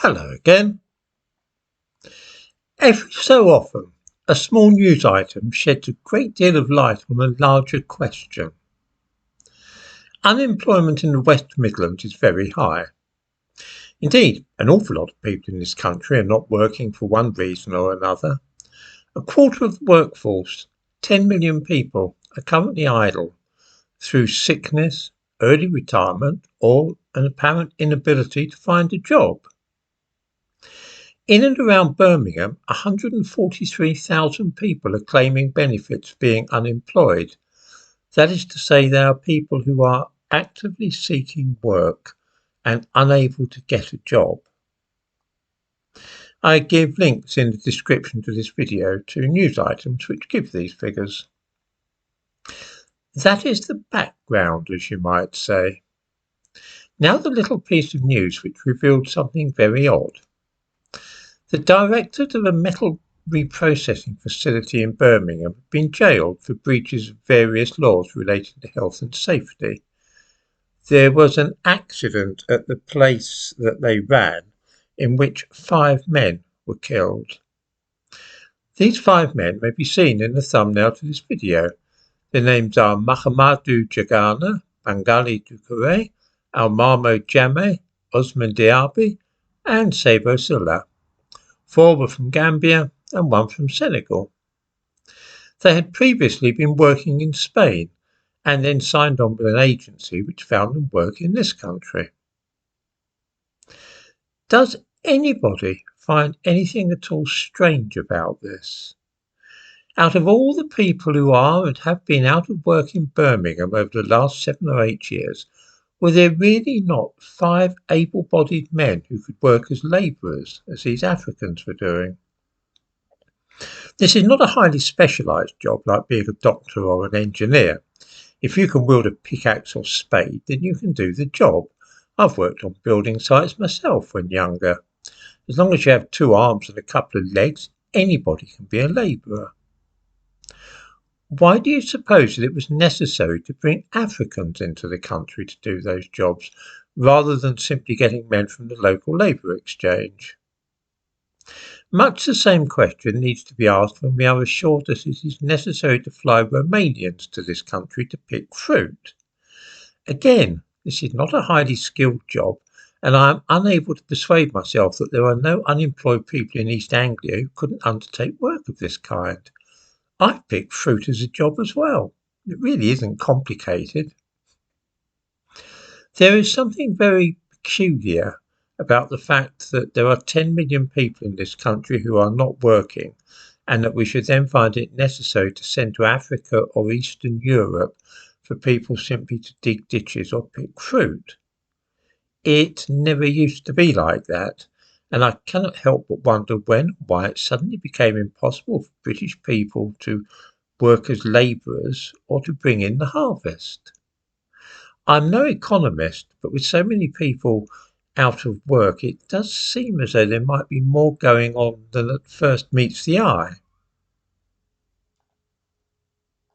Hello again. Every so often, a small news item sheds a great deal of light on a larger question. Unemployment in the West Midlands is very high. Indeed, an awful lot of people in this country are not working for one reason or another. A quarter of the workforce, 10 million people, are currently idle through sickness, early retirement, or an apparent inability to find a job. In and around Birmingham, 143,000 people are claiming benefits for being unemployed. That is to say, there are people who are actively seeking work and unable to get a job. I give links in the description to this video to news items which give these figures. That is the background, as you might say. Now the little piece of news which revealed something very odd. The director of a metal reprocessing facility in Birmingham had been jailed for breaches of various laws relating to health and safety. There was an accident at the place that they ran in which 5 men were killed. These 5 men may be seen in the thumbnail to this video. Their names are Mahamadou Jagana, Bangali Dukure, Almamo Jame, Osman Diaby and Sabo Silla. 4 were from Gambia and 1 from Senegal. They had previously been working in Spain and then signed on with an agency which found them work in this country. Does anybody find anything at all strange about this? Out of all the people who are and have been out of work in Birmingham over the last 7 or 8 years, were there really not 5 able-bodied men who could work as labourers, as these Africans were doing? This is not a highly specialised job like being a doctor or an engineer. If you can wield a pickaxe or spade, then you can do the job. I've worked on building sites myself when younger. As long as you have 2 arms and a couple of legs, anybody can be a labourer. Why do you suppose that it was necessary to bring Africans into the country to do those jobs, rather than simply getting men from the local labour exchange? Much the same question needs to be asked when we are assured that it is necessary to fly Romanians to this country to pick fruit. Again, this is not a highly skilled job, and I am unable to persuade myself that there are no unemployed people in East Anglia who couldn't undertake work of this kind. I pick fruit as a job as well. It really isn't complicated. There is something very peculiar about the fact that there are 10 million people in this country who are not working, and that we should then find it necessary to send to Africa or Eastern Europe for people simply to dig ditches or pick fruit. It never used to be like that, and I cannot help but wonder when and why it suddenly became impossible for British people to work as labourers or to bring in the harvest. I'm no economist, but with so many people out of work, it does seem as though there might be more going on than at first meets the eye.